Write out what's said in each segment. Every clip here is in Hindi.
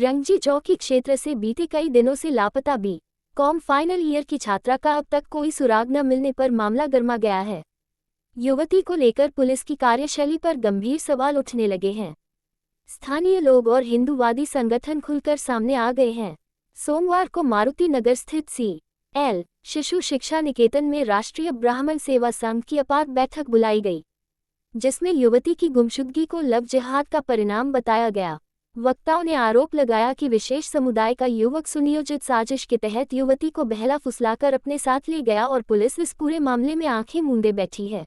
रंगजी चौकी क्षेत्र से बीते कई दिनों से लापता बी.कॉम फाइनल ईयर की छात्रा का अब तक कोई सुराग न मिलने पर मामला गर्मा गया है। युवती को लेकर पुलिस की कार्यशैली पर गंभीर सवाल उठने लगे हैं। स्थानीय लोग और हिंदूवादी संगठन खुलकर सामने आ गए हैं। सोमवार को मारुति नगर स्थित सी.एल. शिशु शिक्षा निकेतन में राष्ट्रीय ब्राह्मण सेवा संघ की आपात बैठक बुलाई गई, जिसमें युवती की गुमशुदगी को लव जिहाद का परिणाम बताया गया। वक्ताओं ने आरोप लगाया कि विशेष समुदाय का युवक सुनियोजित साजिश के तहत युवती को बहला फुसलाकर अपने साथ ले गया और पुलिस इस पूरे मामले में आंखें मूंदे बैठी है।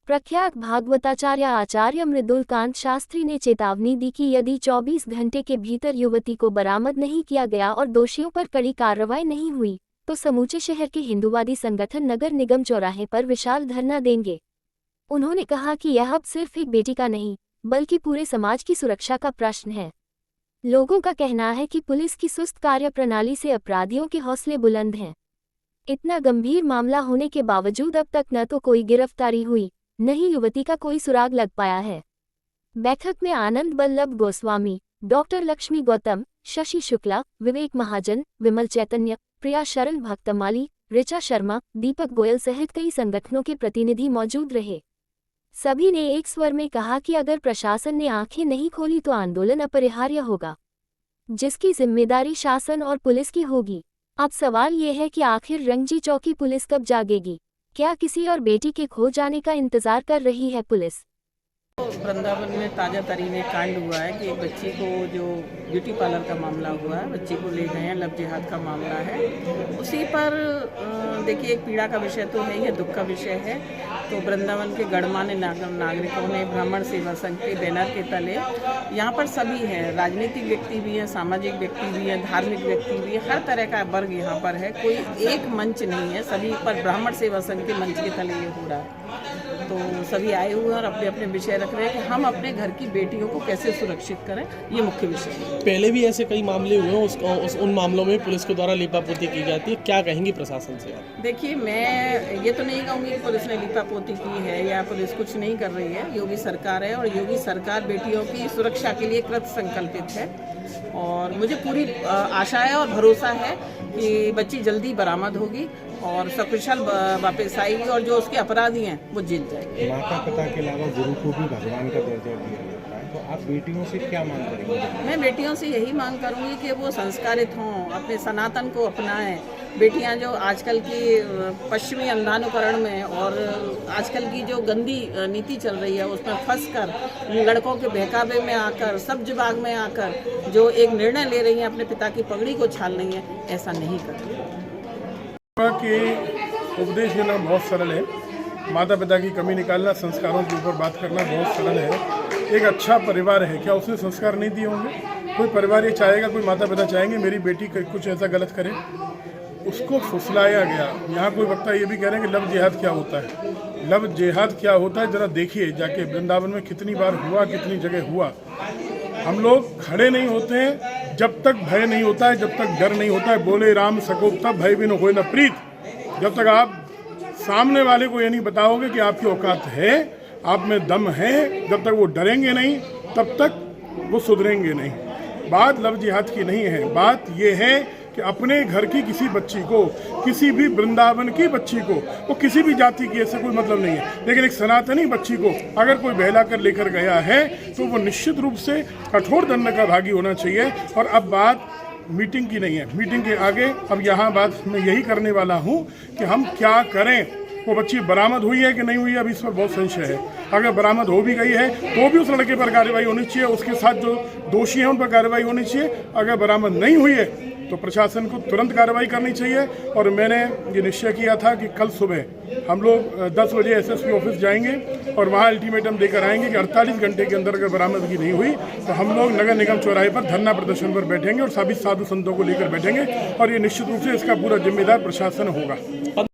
प्रख्यात भागवताचार्य आचार्य मृदुलकांत शास्त्री ने चेतावनी दी कि यदि 24 घंटे के भीतर युवती को बरामद नहीं किया गया और दोषियों पर कड़ी कार्रवाई नहीं हुई तो समूचे शहर के हिंदूवादी संगठन नगर निगम चौराहे पर विशाल धरना देंगे। उन्होंने कहा कि यह अब सिर्फ एक बेटी का नहीं बल्कि पूरे समाज की सुरक्षा का प्रश्न है। लोगों का कहना है कि पुलिस की सुस्त कार्यप्रणाली से अपराधियों के हौसले बुलंद हैं। इतना गंभीर मामला होने के बावजूद अब तक न तो कोई गिरफ्तारी हुई, न ही युवती का कोई सुराग लग पाया है। बैठक में आनंद बल्लभ गोस्वामी, डॉक्टर लक्ष्मी गौतम, शशि शुक्ला, विवेक महाजन, विमल चैतन्य, प्रिया शरण भक्तमाली, ऋचा शर्मा, दीपक गोयल सहित कई संगठनों के प्रतिनिधि मौजूद रहे। सभी ने एक स्वर में कहा कि अगर प्रशासन ने आंखें नहीं खोली तो आंदोलन अपरिहार्य होगा, जिसकी जिम्मेदारी शासन और पुलिस की होगी। अब सवाल ये है कि आखिर रंगजी चौकी पुलिस कब जागेगी? क्या किसी और बेटी के खो जाने का इंतजार कर रही है पुलिस? वृंदावन में ताज़ा तरीन एक कांड हुआ है कि एक बच्ची को जो ब्यूटी पार्लर का मामला हुआ है, बच्ची को ले गए हैं, लव जिहाद का मामला है। उसी पर देखिए एक पीड़ा का विषय तो है, यह दुख का विषय है। तो वृंदावन के गणमान्य नागरिकों ने ब्राह्मण सेवा संघ के बैनर के तले यहाँ पर सभी हैं, राजनीतिक व्यक्ति भी हैं, सामाजिक व्यक्ति भी हैं, धार्मिक व्यक्ति भी हैं, हर तरह का वर्ग यहाँ पर है। कोई एक मंच नहीं है, सभी पर ब्राह्मण सेवा संघ के मंच के तले ये हो रहा है। तो सभी आए हुए और अपने अपने विषय रख रहे हैं कि हम अपने घर की बेटियों को कैसे सुरक्षित करें, ये मुख्य विषय है। पहले भी ऐसे कई मामले हुए हैं, उन मामलों में पुलिस के द्वारा लीपापोती की जाती है, क्या कहेंगी प्रशासन से आप? देखिए, मैं ये तो नहीं कहूँगी कि पुलिस ने लीपापोती की है या पुलिस कुछ नहीं कर रही है। योगी सरकार है और योगी सरकार बेटियों की सुरक्षा के लिए कृत संकल्पित है और मुझे पूरी आशा है और भरोसा है कि बच्ची जल्दी बरामद होगी और सकुशल वापस आएगी और जो उसके अपराधी हैं वो जीत जाएंगे। माता पिता के अलावा गुरु को भी भगवान का दर्जा दिया जाता है, तो आप बेटियों से क्या मांग करेंगे? मैं बेटियों से यही मांग करूंगी कि वो संस्कारित हों, अपने सनातन को अपनाएं। बेटियां जो आजकल की पश्चिमी अंधानुकरण में और आजकल की जो गंदी नीति चल रही है उसमें फंसकर, लड़कों के बहकावे में आकर, सब्ज बाग में आकर जो एक निर्णय ले रही हैं अपने पिता की पगड़ी को छाल रही हैं, ऐसा नहीं करती। के उपदेश देना बहुत सरल है, माता पिता की कमी निकालना, संस्कारों के ऊपर बात करना बहुत सरल है। एक अच्छा परिवार है, क्या उसने संस्कार नहीं दिए होंगे? कोई परिवार ये चाहेगा, कोई माता पिता चाहेंगे मेरी बेटी कुछ ऐसा गलत करे? उसको फुसलाया गया। यहाँ कोई वक्ता ये भी कह रहे हैं कि लव जिहाद क्या होता है। लव जिहाद क्या होता है जरा देखिए जाके, वृंदावन में कितनी बार हुआ, कितनी जगह हुआ। हम लोग खड़े नहीं होते हैं जब तक भय नहीं होता है, जब तक डर नहीं होता है। बोले राम सको तब भय बिन होए न प्रीत। जब तक आप सामने वाले को ये नहीं बताओगे कि आपकी औकात है, आप में दम है, जब तक वो डरेंगे नहीं तब तक वो सुधरेंगे नहीं। बात लव जिहाद की नहीं है, बात ये है कि अपने घर की किसी बच्ची को, किसी भी वृंदावन की बच्ची को, वो किसी भी जाति की, ऐसे कोई मतलब नहीं है, लेकिन एक सनातनी बच्ची को अगर कोई बहला कर लेकर गया है तो वो निश्चित रूप से कठोर दंड का भागी होना चाहिए। और अब बात मीटिंग की नहीं है, मीटिंग के आगे अब यहाँ बात मैं यही करने वाला हूँ कि हम क्या करें। वो बच्ची बरामद हुई है कि नहीं हुई है, अभी इस पर बहुत संशय है। अगर बरामद हो भी गई है तो भी उस लड़के पर कार्रवाई होनी चाहिए, उसके साथ जो दोषी हैं उन पर कार्रवाई होनी चाहिए। अगर बरामद नहीं हुई है तो प्रशासन को तुरंत कार्रवाई करनी चाहिए। और मैंने ये निश्चय किया था कि कल सुबह हम लोग 10 बजे एसएसपी ऑफिस जाएंगे और वहाँ अल्टीमेटम देकर आएंगे कि 48 घंटे के अंदर अगर बरामदगी नहीं हुई तो हम लोग नगर निगम चौराहे पर धरना प्रदर्शन पर बैठेंगे और सभी साधु संतों को लेकर बैठेंगे और ये निश्चित रूप से इसका पूरा जिम्मेदार प्रशासन होगा।